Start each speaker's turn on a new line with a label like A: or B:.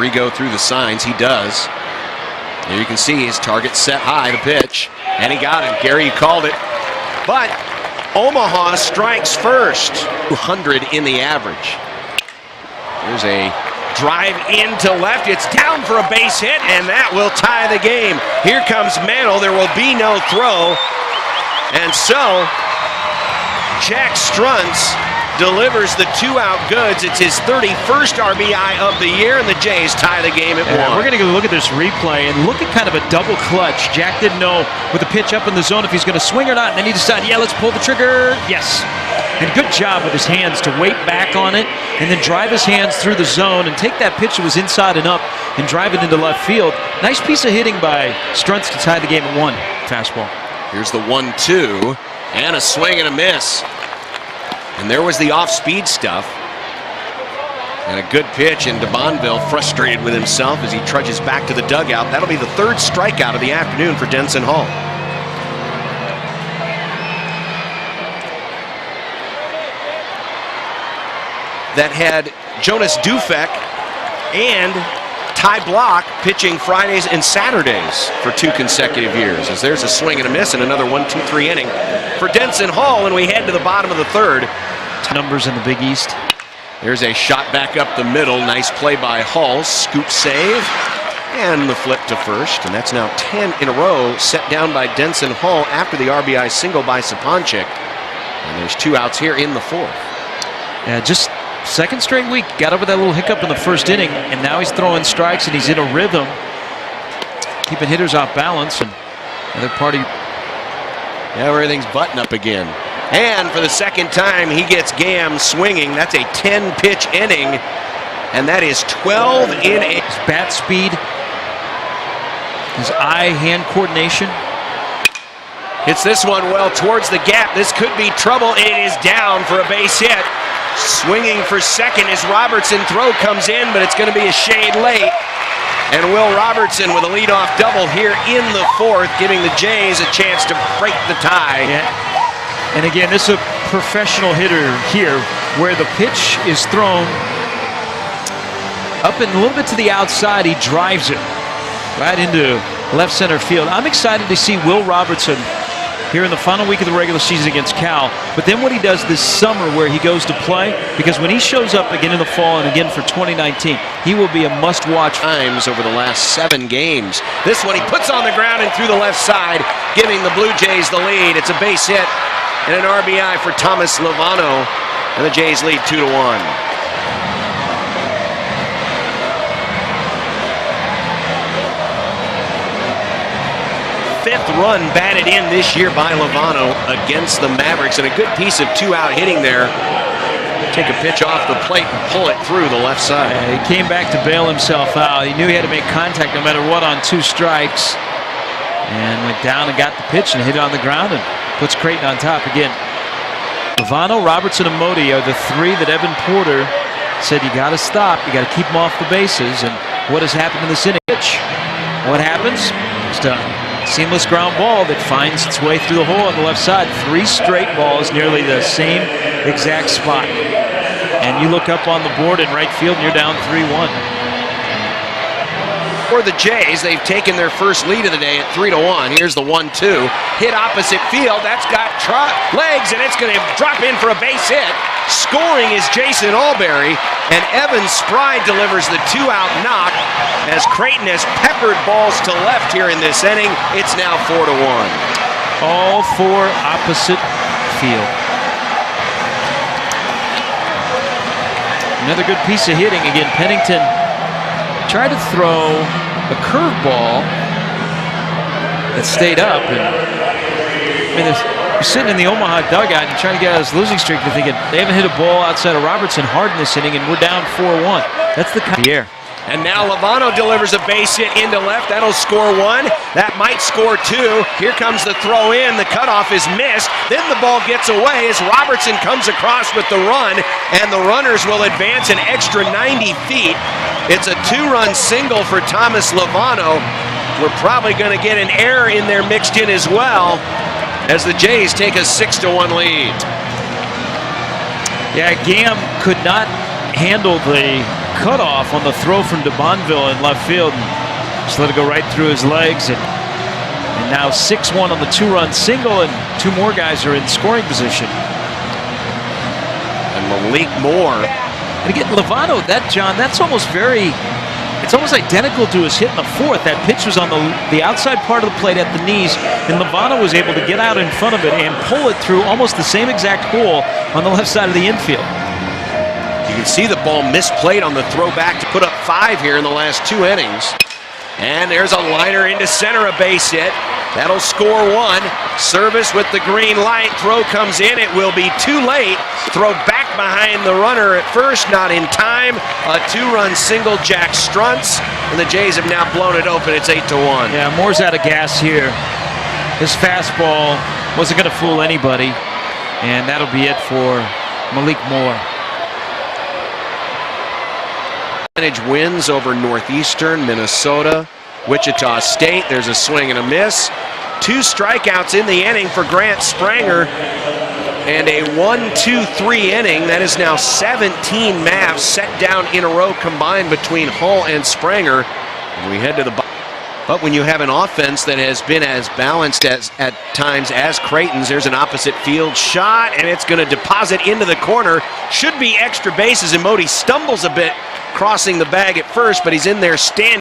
A: Go through the signs. He does. There you can see his target set high, the pitch, and he got it. Gary, you called it. But Omaha strikes first. 200 in the average. There's a drive into left. It's down for a base hit, and that will tie the game. Here comes Mantle. There will be no throw. And so Jack Struntz delivers the 2-out goods. It's his 31st RBI of the year, and the Jays tie the game at 1.
B: We're going to go look at this replay and look at kind of a double clutch. Jack didn't know with the pitch up in the zone if he's going to swing or not, and then he decided, yeah, let's pull the trigger. Yes. And good job with his hands to wait back on it and then drive his hands through the zone and take that pitch that was inside and up and drive it into left field. Nice piece of hitting by Struntz to tie the game at 1. Fastball.
A: Here's the 1-2 and a swing and a miss. And there was the off-speed stuff. And a good pitch, and DeBonville frustrated with himself as he trudges back to the dugout. That'll be the 3rd strikeout of the afternoon for Denson Hall. That had Jonas Dufek and Ty Block pitching Fridays and Saturdays for 2 consecutive years. As there's a swing and a miss and another 1-2-3 inning for Denson Hall, and we head to the bottom of the 3rd.
B: Numbers in the Big East.
A: There's a shot back up the middle. Nice play by Hall. Scoop save. And the flip to first. And that's now 10 in a row set down by Denson Hall after the RBI single by Saponchik. And there's 2 outs here in the 4th.
B: Yeah, just second straight week. Got over that little hiccup in the first inning, and now he's throwing strikes and he's in a rhythm. Keeping hitters off balance, and another party.
A: Yeah, everything's button up again. And for the second time, he gets Gam swinging. That's a 10-pitch inning, and that is 12 in a...
B: His bat speed, his eye-hand coordination.
A: Hits this one well towards the gap. This could be trouble. It is down for a base hit. Swinging for second as Robertson throw comes in, but it's going to be a shade late. And Will Robertson with a leadoff double here in the 4th, giving the Jays a chance to break the tie.
B: Yeah. And again, this is a professional hitter here where the pitch is thrown up and a little bit to the outside. He drives it right into left center field. I'm excited to see Will Robertson here in the final week of the regular season against Cal. But then what he does this summer where he goes to play, because when he shows up again in the fall and again for 2019, he will be a must-watch.
A: Times over the last 7 games. This one he puts on the ground and through the left side, giving the Blue Jays the lead. It's a base hit and an RBI for Thomas Lovano, and the Jays lead 2-1. 5th run batted in this year by Lovano against the Mavericks, and a good piece of 2-out hitting there. Take a pitch off the plate and pull it through the left side.
B: He came back to bail himself out. He knew he had to make contact no matter what on 2 strikes, and went down and got the pitch and hit it on the ground and puts Creighton on top again. Lovano, Robertson, and Modi are the 3 that Evan Porter said you got to stop. You got to keep them off the bases. And what has happened in this inning? What happens? Just a seamless ground ball that finds its way through the hole on the left side. 3 straight balls, nearly the same exact spot. And you look up on the board in right field and you're down 3-1.
A: For the Jays, they've taken their first lead of the day at 3-1. Here's the 1-2. Hit opposite field. That's got legs, and it's going to drop in for a base hit. Scoring is Jason Alberry, and Evan Spry delivers the 2-out knock as Creighton has peppered balls to left here in this inning. It's now 4-1.
B: All 4 opposite field. Another good piece of hitting. Again, Pennington tried to throw a curveball that stayed up. And, I mean, you're sitting in the Omaha dugout and trying to get out of this losing streak. You're thinking, they haven't hit a ball outside of Robertson hard in this inning, and we're down 4-1. That's the kind of air.
A: And now Lovano delivers a base hit into left. That'll score 1. That might score 2. Here comes the throw in. The cutoff is missed. Then the ball gets away as Robertson comes across with the run, and the runners will advance an extra 90 feet. It's a 2-run single for Thomas Lovano. We're probably going to get an error in there mixed in as well as the Jays take a 6-1 lead.
B: Yeah, Gam could not handle the cutoff on the throw from DeBonville in left field. And just let it go right through his legs. And now 6-1 on the 2-run single, and 2 more guys are in scoring position.
A: And Malik Moore.
B: And again, Lovano, that's almost it's almost identical to his hit in the 4th. That pitch was on the outside part of the plate at the knees, and Lovano was able to get out in front of it and pull it through almost the same exact hole on the left side of the infield.
A: You can see the ball misplayed on the throw back to put up 5 here in the last 2 innings. And there's a liner into center, a base hit. That'll score 1. Service with the green light. Throw comes in. It will be too late. Throw back behind the runner at first, not in time. A 2-run single, Jack Strunts, and the Jays have now blown it open. It's 8-1.
B: Yeah, Moore's out of gas here. His fastball wasn't going to fool anybody, and that'll be it for Malik Moore.
A: Wins over Northeastern, Minnesota, Wichita State. There's a swing and a miss. 2 strikeouts in the inning for Grant Spranger, and a 1-2-3 inning. That is now 17 Mavs set down in a row combined between Hull and Spranger. And we head to the bottom. But when you have an offense that has been as balanced as at times as Creighton's, there's an opposite field shot, and it's going to deposit into the corner. Should be extra bases, and Modi stumbles a bit crossing the bag at first, but he's in there standing.